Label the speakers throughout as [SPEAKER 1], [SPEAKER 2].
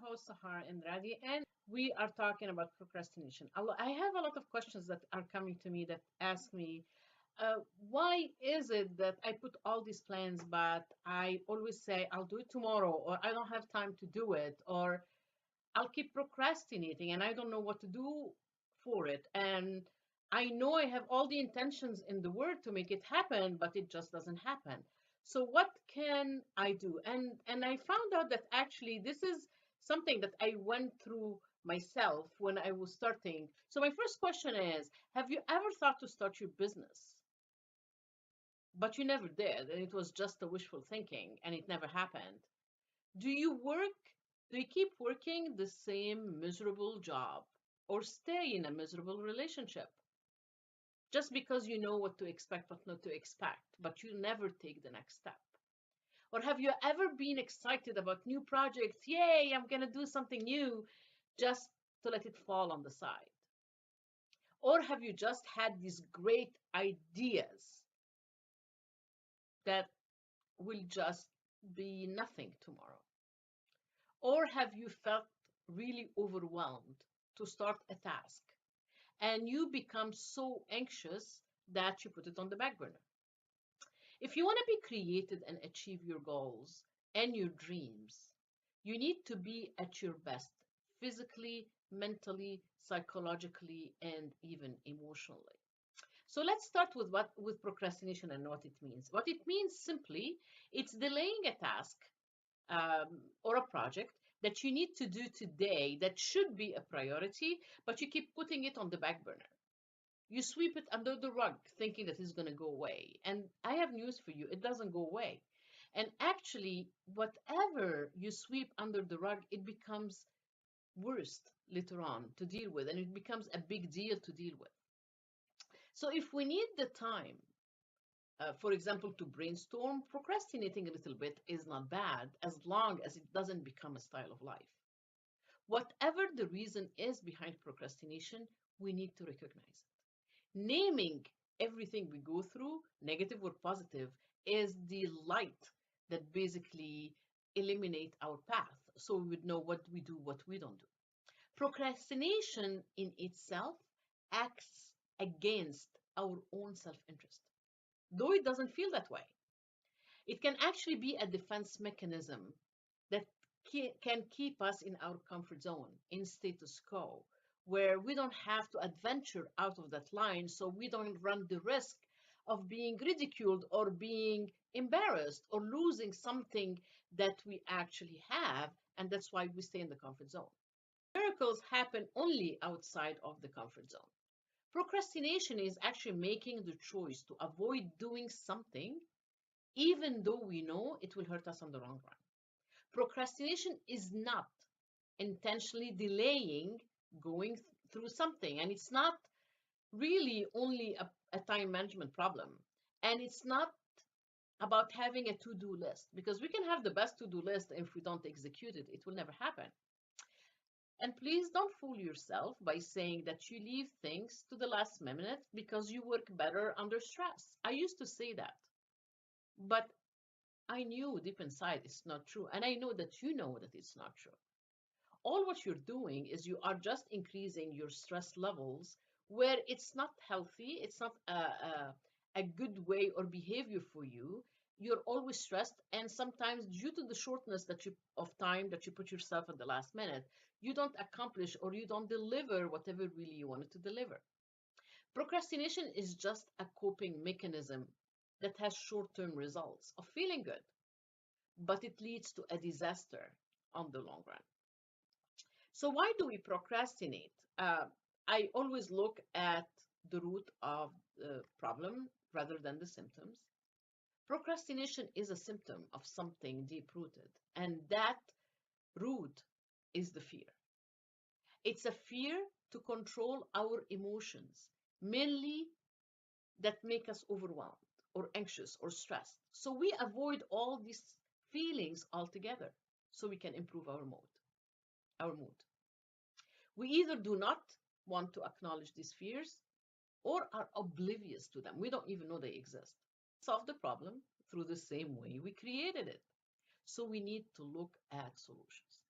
[SPEAKER 1] host, Sahar Indradi, and we are talking about procrastination. I have a lot of questions that are coming to me that ask me, why is it that I put all these plans, but I always say I'll do it tomorrow, or I don't have time to do it, or I'll keep procrastinating and I don't know what to do for it. And I know I have all the intentions in the world to make it happen, but it just doesn't happen. So what can I do? And I found out that actually this is something that I went through myself when I was starting. So my first question is, have you ever thought to start your business, but you never did, and it was just a wishful thinking and it never happened? Do you work, do you keep working the same miserable job or stay in a miserable relationship just because you know what to expect, what not to expect, but you never take the next step? Or have you ever been excited about new projects? Yay, I'm going to do something new, just to let it fall on the side? Or have you just had these great ideas that will just be nothing tomorrow? Or have you felt really overwhelmed to start a task and you become so anxious that you put it on the back burner? If you want to be creative and achieve your goals and your dreams, you need to be at your best physically, mentally, psychologically, and even emotionally. So let's start with what with procrastination and what it means. What it means simply, it's delaying a task or a project that you need to do today that should be a priority, but you keep putting it on the back burner. You sweep it under the rug thinking that it's going to go away. And I have news for you, it doesn't go away. And actually, whatever you sweep under the rug, it becomes worse later on to deal with, and it becomes a big deal to deal with. So if we need the time, for example, to brainstorm, procrastinating a little bit is not bad as long as it doesn't become a style of life. Whatever the reason is behind procrastination, we need to recognize it. Naming everything we go through, negative or positive, is the light that basically eliminate our path so we would know what we do, what we don't do. Procrastination in itself acts against our own self-interest, though it doesn't feel that way. It can actually be a defense mechanism that can keep us in our comfort zone, in status quo, where we don't have to adventure out of that line, so we don't run the risk of being ridiculed or being embarrassed or losing something that we actually have, and that's why we stay in the comfort zone. Miracles happen only outside of the comfort zone. Procrastination is actually making the choice to avoid doing something even though we know it will hurt us on the long run. Procrastination is not intentionally delaying going through something, and it's not really only a time management problem. And it's not about having a to-do list, because we can have the best to-do list, if we don't execute it, it will never happen. And please don't fool yourself by saying that you leave things to the last minute because you work better under stress. I used to say that, but I knew deep inside it's not true. And I know that you know that it's not true. All what you're doing is you are just increasing your stress levels where it's not healthy, it's not a good way or behavior for you. You're always stressed, and sometimes due to the shortness that you of time that you put yourself at the last minute, you don't accomplish or you don't deliver whatever really you wanted to deliver. Procrastination is just a coping mechanism that has short-term results of feeling good, but it leads to a disaster on the long run. So why do we procrastinate? I always look at the root of the problem rather than the symptoms. Procrastination is a symptom of something deep-rooted, and that root is the fear. It's a fear to control our emotions, mainly that make us overwhelmed or anxious or stressed. So we avoid all these feelings altogether so we can improve our mood. We either do not want to acknowledge these fears or are oblivious to them. We don't even know they exist. Solve the problem through the same way we created it. So we need to look at solutions.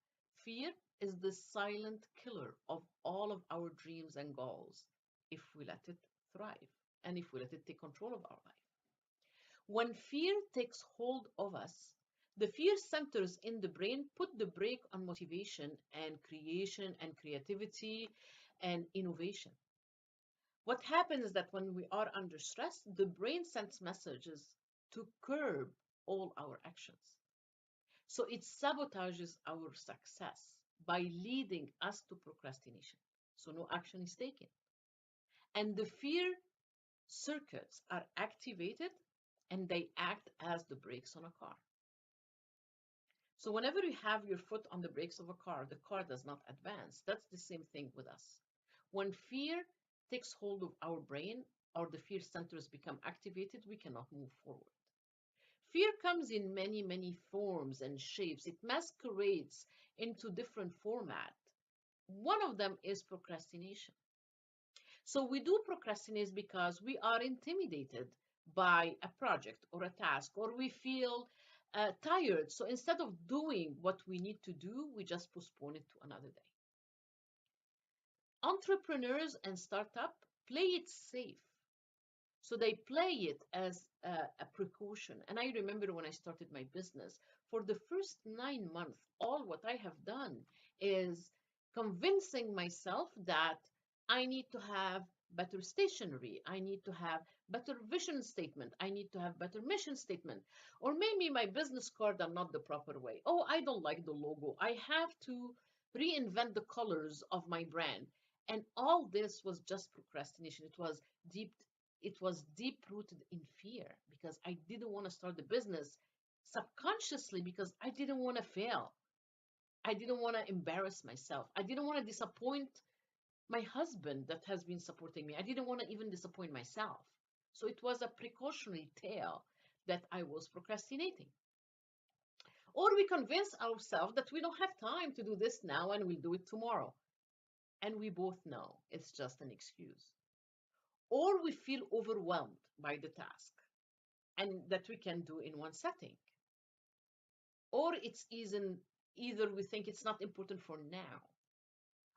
[SPEAKER 1] Fear is the silent killer of all of our dreams and goals if we let it thrive and if we let it take control of our life. When fear takes hold of us, the fear centers in the brain put the brake on motivation and creation and creativity and innovation. What happens is that when we are under stress, the brain sends messages to curb all our actions. So it sabotages our success by leading us to procrastination. So no action is taken. And the fear circuits are activated and they act as the brakes on a car. So whenever you have your foot on the brakes of a car, the car does not advance. That's the same thing with us. When fear takes hold of our brain or the fear centers become activated, we cannot move forward. Fear comes in many, many forms and shapes. It masquerades into different format. One of them is procrastination. So we do procrastinate because we are intimidated by a project or a task, or we feel tired. So instead of doing what we need to do, we just postpone it to another day. Entrepreneurs and startup play it safe. So they play it as a precaution. And I remember when I started my business, for the first 9 months, all what I have done is convincing myself that I need to have better stationery. I need to have better vision statement. I need to have better mission statement. Or maybe my business card are not the proper way. Oh, I don't like the logo. I have to reinvent the colors of my brand. And all this was just procrastination. It was deep rooted in fear because I didn't want to start the business subconsciously because I didn't want to fail. I didn't want to embarrass myself. I didn't want to disappoint my husband that has been supporting me. I didn't want to even disappoint myself. So it was a precautionary tale that I was procrastinating. Or we convince ourselves that we don't have time to do this now and we'll do it tomorrow. And we both know it's just an excuse. Or we feel overwhelmed by the task and that we can do in one setting. Or it's either we think it's not important for now,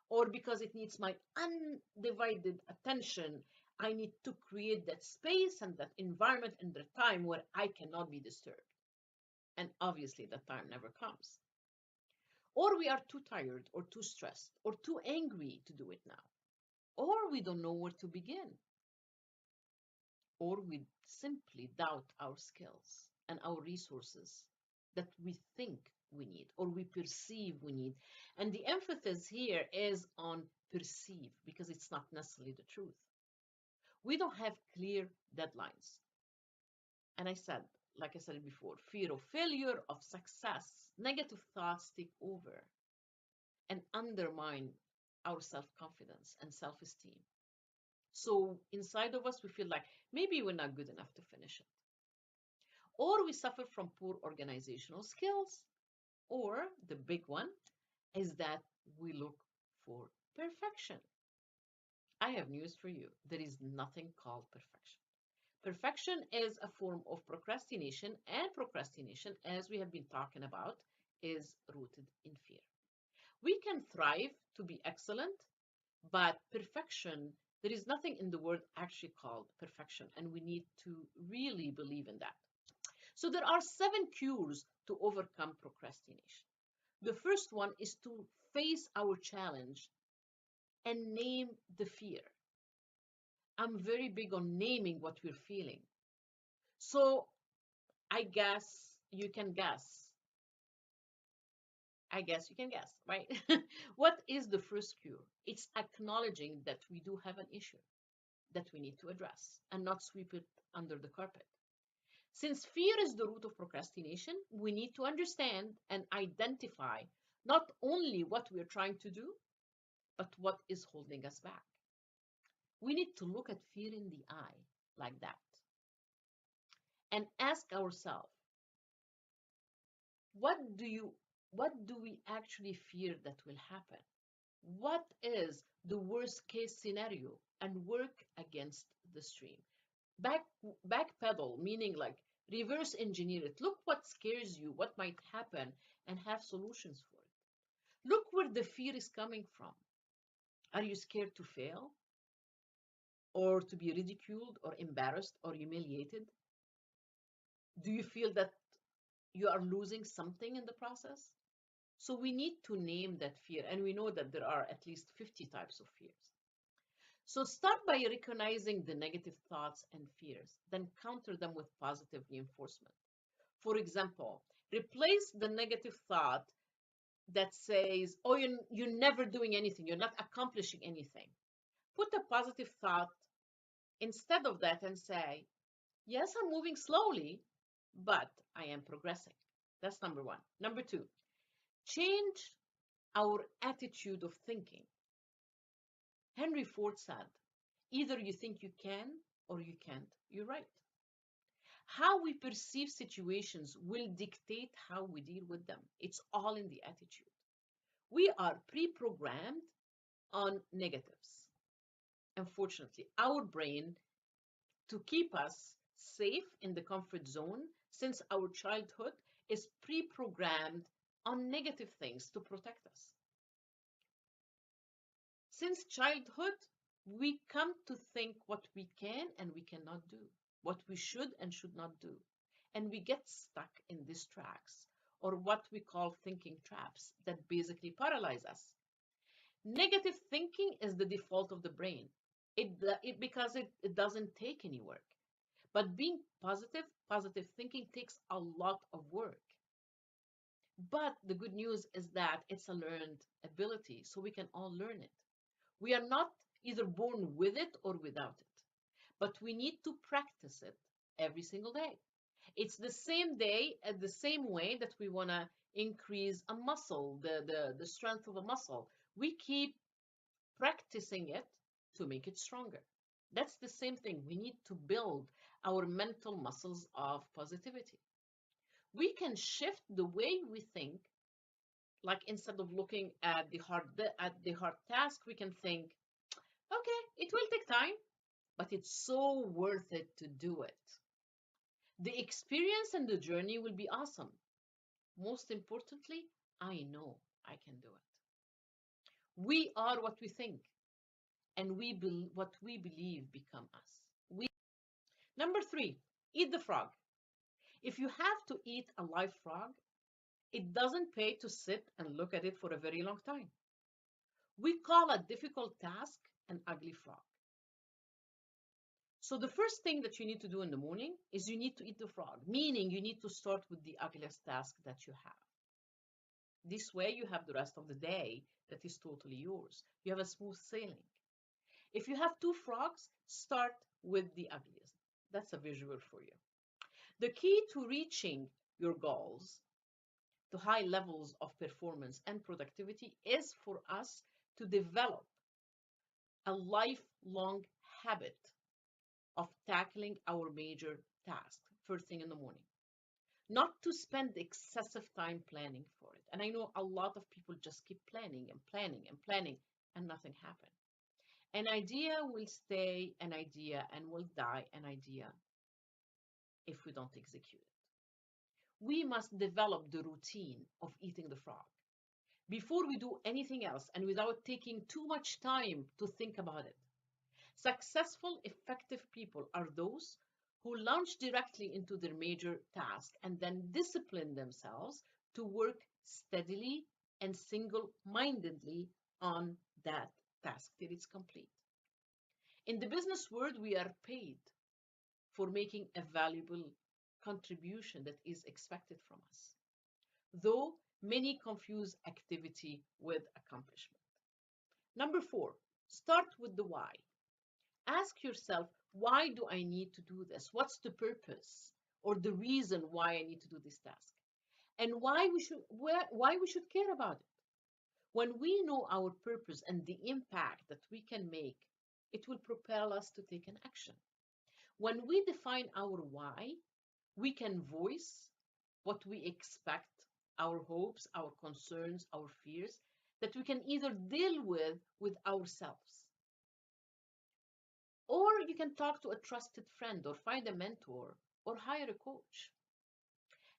[SPEAKER 1] or because it needs my undivided attention, I need to create that space and that environment and the time where I cannot be disturbed. And obviously, that time never comes. Or we are too tired, or too stressed, or too angry to do it now. Or we don't know where to begin. Or we simply doubt our skills and our resources that we think we need or we perceive we need. And the emphasis here is on perceive because it's not necessarily the truth. We don't have clear deadlines. And like I said before, fear of failure, of success, negative thoughts take over and undermine our self-confidence and self-esteem. So inside of us, we feel like maybe we're not good enough to finish it. Or we suffer from poor organizational skills, or the big one is that we look for perfection. I have news for you. There is nothing called perfection. Perfection is a form of procrastination, and procrastination, as we have been talking about, is rooted in fear. We can thrive to be excellent, but perfection, there is nothing in the world actually called perfection, and we need to really believe in that. So there are 7 cures to overcome procrastination. The first one is to face our challenge and name the fear. I'm very big on naming what we're feeling. So I guess you can guess. I guess you can guess, right? What is the first cure? It's acknowledging that we do have an issue that we need to address and not sweep it under the carpet. Since fear is the root of procrastination, we need to understand and identify not only what we're trying to do, but what is holding us back. We need to look at fear in the eye like that and ask ourselves, what do we actually fear that will happen? What is the worst case scenario? And work against the stream. Backpedal, meaning like reverse engineer it. Look what scares you, what might happen, and have solutions for it. Look where the fear is coming from. Are you scared to fail, or to be ridiculed, or embarrassed, or humiliated? Do you feel that you are losing something in the process? So we need to name that fear, and we know that there are at least 50 types of fears. So start by recognizing the negative thoughts and fears, then counter them with positive reinforcement. For example, replace the negative thought that says, oh, you're never doing anything, you're not accomplishing anything. Put a positive thought instead of that and say, yes, I'm moving slowly, but I am progressing. That's number one. Number two, change our attitude of thinking. Henry Ford said, either you think you can or you can't. You're right. How we perceive situations will dictate how we deal with them. It's all in the attitude. We are pre-programmed on negatives. Unfortunately, our brain, to keep us safe in the comfort zone since our childhood, is pre-programmed on negative things to protect us. Since childhood, we come to think what we can and we cannot do, what we should and should not do. And we get stuck in these tracks, or what we call thinking traps, that basically paralyze us. Negative thinking is the default of the brain. Because it doesn't take any work. But being positive thinking takes a lot of work. But the good news is that it's a learned ability, so we can all learn it. We are not either born with it or without it, but we need to practice it every single day. It's the same day, the same way that we want to increase a muscle, the strength of a muscle. We keep practicing it to make it stronger. That's the same thing. We need to build our mental muscles of positivity. We can shift the way we think, like instead of looking at the hard task, we can think, okay, it will take time, but it's so worth it to do it. The experience and the journey will be awesome. Most importantly, I know I can do it. We are what we think, and what we believe become us. Number three, eat the frog. If you have to eat a live frog, it doesn't pay to sit and look at it for a very long time. We call a difficult task an ugly frog. So the first thing that you need to do in the morning is you need to eat the frog, meaning you need to start with the ugliest task that you have. This way you have the rest of the day that is totally yours. You have a smooth sailing. If you have two frogs, start with the ugliest. That's a visual for you. The key to reaching your goals, to high levels of performance and productivity, is for us to develop a lifelong habit of tackling our major task first thing in the morning. Not to spend excessive time planning for it. And I know a lot of people just keep planning and planning and planning, and nothing happens. An idea will stay an idea and will die an idea if we don't execute it. We must develop the routine of eating the frog before we do anything else and without taking too much time to think about it. Successful, effective people are those who launch directly into their major task and then discipline themselves to work steadily and single-mindedly on that task till it's complete. In the business world, we are paid for making a valuable contribution that is expected from us, though many confuse activity with accomplishment. Number four, start with the why. Ask yourself, why do I need to do this? What's the purpose or the reason why I need to do this task? And why we should care about it. When we know our purpose and the impact that we can make, it will propel us to take an action. When we define our why, we can voice what we expect, our hopes, our concerns, our fears, that we can either deal with ourselves, or you can talk to a trusted friend or find a mentor or hire a coach.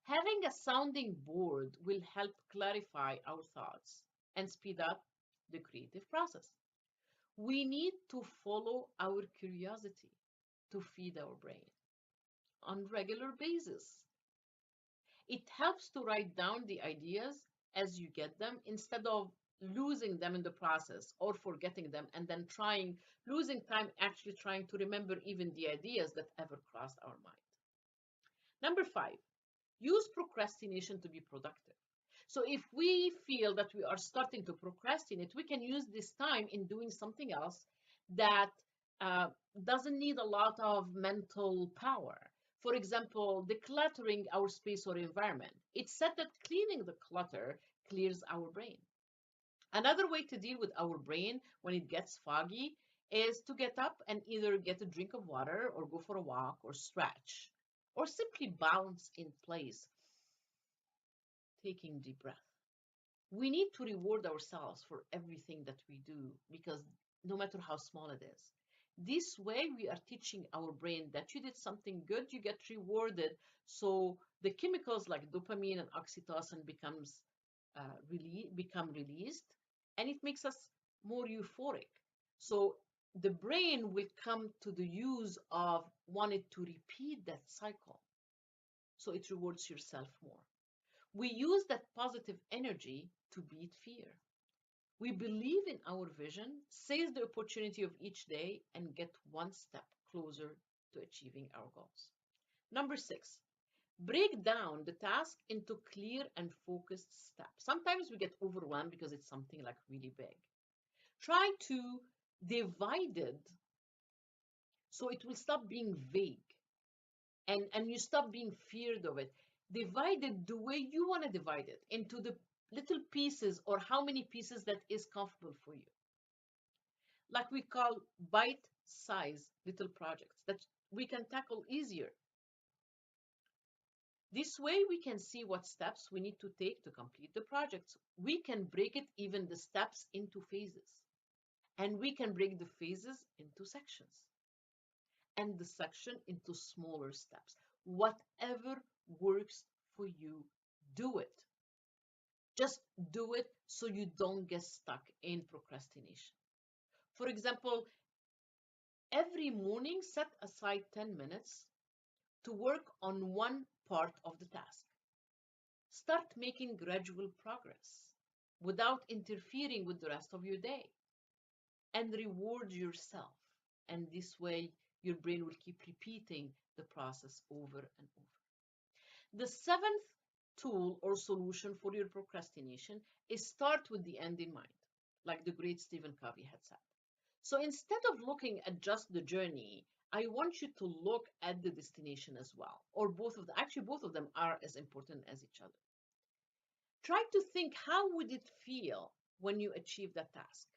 [SPEAKER 1] Having a sounding board will help clarify our thoughts and speed up the creative process. We need to follow our curiosity to feed our brain on regular basis. It helps to write down the ideas as you get them instead of losing them in the process or forgetting them and then losing time actually trying to remember even the ideas that ever crossed our mind. Number 5, use procrastination to be productive. So if we feel that we are starting to procrastinate, we can use this time in doing something else that uh, doesn't need a lot of mental power. For example, decluttering our space or environment. It's said that cleaning the clutter clears our brain. Another way to deal with our brain when it gets foggy is to get up and either get a drink of water or go for a walk or stretch or simply bounce in place, taking deep breath. We need to reward ourselves for everything that we do because no matter how small it is. This way, we are teaching our brain that you did something good, you get rewarded. So the chemicals like dopamine and oxytocin become released, and it makes us more euphoric. So the brain will come to the use of wanting to repeat that cycle. So it rewards yourself more. We use that positive energy to beat fear. We believe in our vision, seize the opportunity of each day, and get one step closer to achieving our goals. Number 6, break down the task into clear and focused steps. Sometimes we get overwhelmed because it's something like really big. Try to divide it so it will stop being vague and you stop being feared of it. Divide it the way you want to divide it into the little pieces or how many pieces that is comfortable for you. Like we call bite-sized little projects that we can tackle easier. This way we can see what steps we need to take to complete the projects. We can break it even the steps into phases. And we can break the phases into sections and the section into smaller steps. Whatever works for you, do it. Just do it so you don't get stuck in procrastination. For example, every morning set aside 10 minutes to work on one part of the task. Start making gradual progress without interfering with the rest of your day and reward yourself. And this way, your brain will keep repeating the process over and over. The seventh tool or solution for your procrastination is start with the end in mind, like the great Stephen Covey had said. So instead of looking at just the journey, I want you to look at the destination as well, or both of them. Actually, both of them are as important as each other. Try to think how would it feel when you achieve that task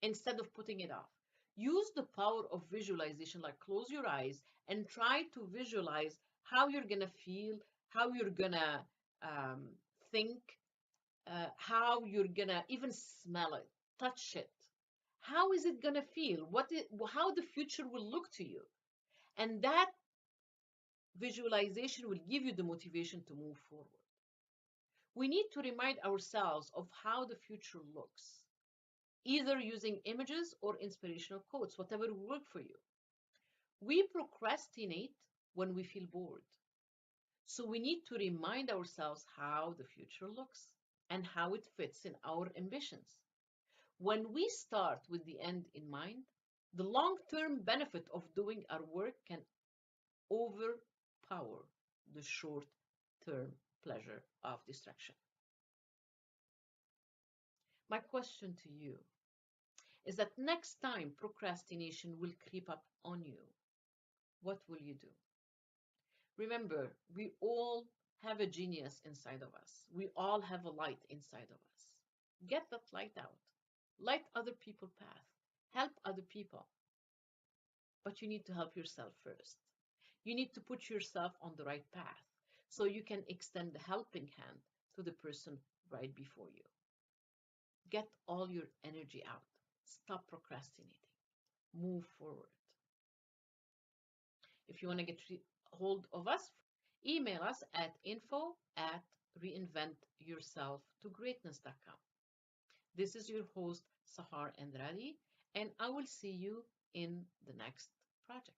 [SPEAKER 1] instead of putting it off. Use the power of visualization, like close your eyes and try to visualize how you're gonna feel, how you're gonna um, think, how you're gonna even smell it, touch it. How is it gonna feel? How the future will look to you? And that visualization will give you the motivation to move forward. We need to remind ourselves of how the future looks, either using images or inspirational quotes, whatever will work for you. We procrastinate when we feel bored. So we need to remind ourselves how the future looks and how it fits in our ambitions. When we start with the end in mind, the long-term benefit of doing our work can overpower the short-term pleasure of distraction. My question to you is that next time procrastination will creep up on you, what will you do? Remember, we all have a genius inside of us. We all have a light inside of us. Get that light out. Light other people's path. Help other people. But you need to help yourself first. You need to put yourself on the right path so you can extend the helping hand to the person right before you. Get all your energy out. Stop procrastinating. Move forward. If you want to get hold of us, email us at info@reinventyourselftogreatness.com. This is your host, Sahar Andrade, and I will see you in the next project.